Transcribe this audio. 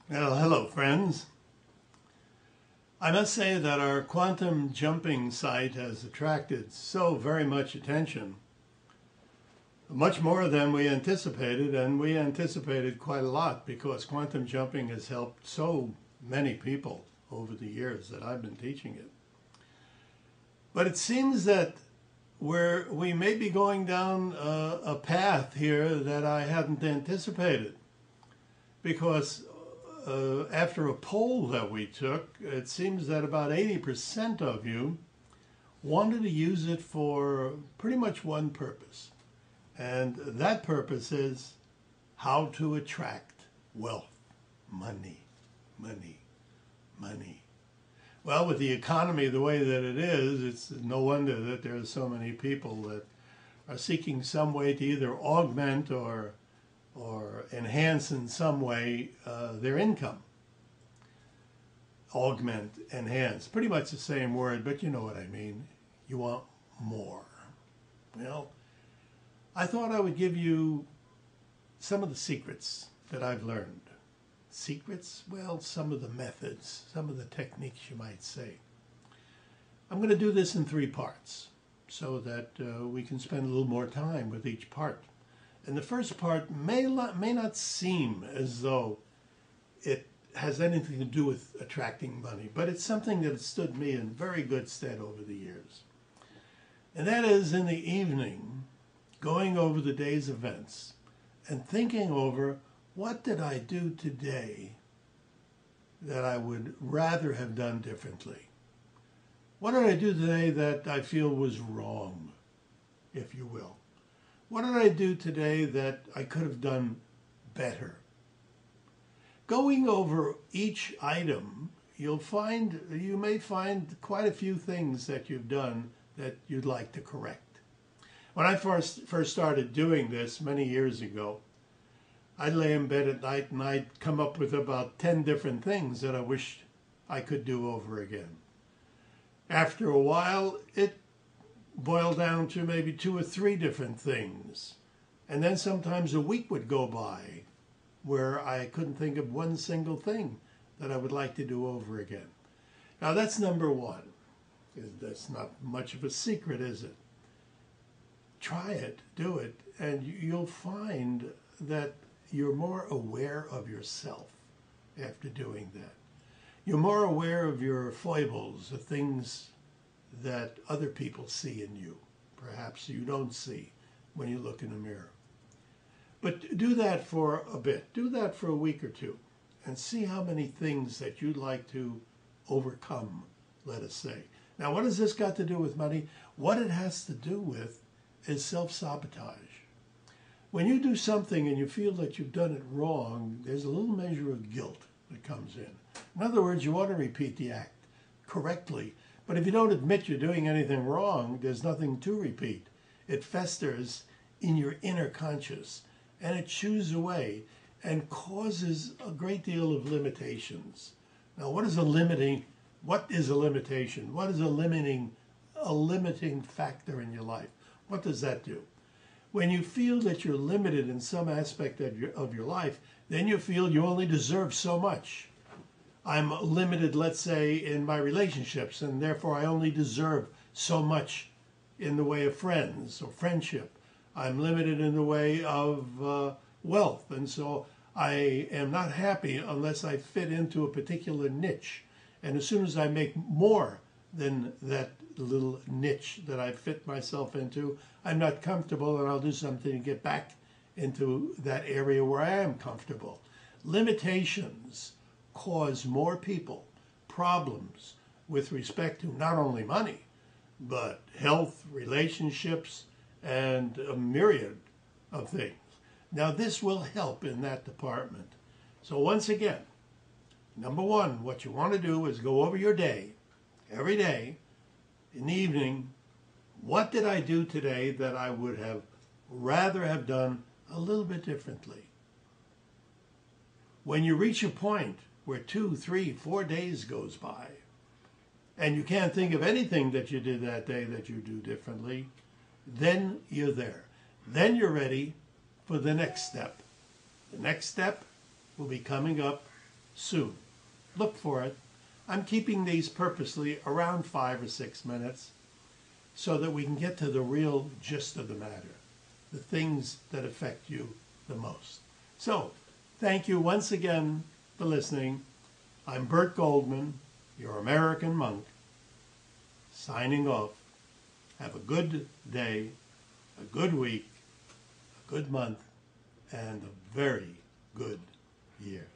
Well, hello, friends. I must say that our quantum jumping site has attracted so very much attention, much more than we anticipated, and we anticipated quite a lot because quantum jumping has helped so many people over the years that I've been teaching it. But it seems that we may be going down a path here that I hadn't anticipated because after a poll that we took, it seems that about 80% of you wanted to use it for pretty much one purpose. And that purpose is how to attract wealth, money, money, money. Well, with the economy the way that it is, it's no wonder that there are so many people that are seeking some way to either augment or enhance in some way their income. Augment, enhance, pretty much the same word, but you know what I mean. You want more. Well, I thought I would give you some of the secrets that I've learned. Secrets? Well, some of the methods, some of the techniques, you might say. I'm going to do this in 3 parts so that we can spend a little more time with each part. And the first part may not seem as though it has anything to do with attracting money, but it's something that has stood me in very good stead over the years. And that is in the evening, going over the day's events and thinking over what did I do today that I would rather have done differently? What did I do today that I feel was wrong, if you will? What did I do today that I could have done better? Going over each item, you may find quite a few things that you've done that you'd like to correct. When I first started doing this many years ago, I'd lay in bed at night and I'd come up with about 10 different things that I wished I could do over again. After a while, it boiled down to maybe 2 or 3 different things. And then sometimes a week would go by where I couldn't think of one single thing that I would like to do over again. Now that's number 1. That's not much of a secret, is it? Try it, do it, and you'll find that you're more aware of yourself after doing that. You're more aware of your foibles, the things that other people see in you. Perhaps you don't see when you look in a mirror. But do that for a bit. Do that for a week or 2 and see how many things that you'd like to overcome, let us say. Now, what has this got to do with money? What it has to do with is self-sabotage. When you do something and you feel that you've done it wrong, there's a little measure of guilt that comes in. In other words, you want to repeat the act correctly, but if you don't admit you're doing anything wrong, there's nothing to repeat. It festers in your inner conscious, and it chews away and causes a great deal of limitations. Now, what is a limitation? What is a limiting factor in your life? What does that do? When you feel that you're limited in some aspect of your life, then you feel you only deserve so much. I'm limited, let's say, in my relationships, and therefore I only deserve so much in the way of friends or friendship. I'm limited in the way of wealth, and so I am not happy unless I fit into a particular niche. And as soon as I make more than that little niche that I fit myself into, I'm not comfortable, and I'll do something to get back into that area where I am comfortable. Limitations cause more people problems with respect to not only money, but health, relationships, and a myriad of things. Now, this will help in that department. So once again, number 1, what you want to do is go over your day, every day, in the evening. What did I do today that I would have rather have done a little bit differently? When you reach a point where 2, 3, 4 days goes by, and you can't think of anything that you did that day that you do differently, then you're there. Then you're ready for the next step. The next step will be coming up soon. Look for it. I'm keeping these purposely around 5 or 6 minutes so that we can get to the real gist of the matter, the things that affect you the most. So, thank you once again for listening. I'm Bert Goldman, your American monk, signing off. Have a good day, a good week, a good month, and a very good year.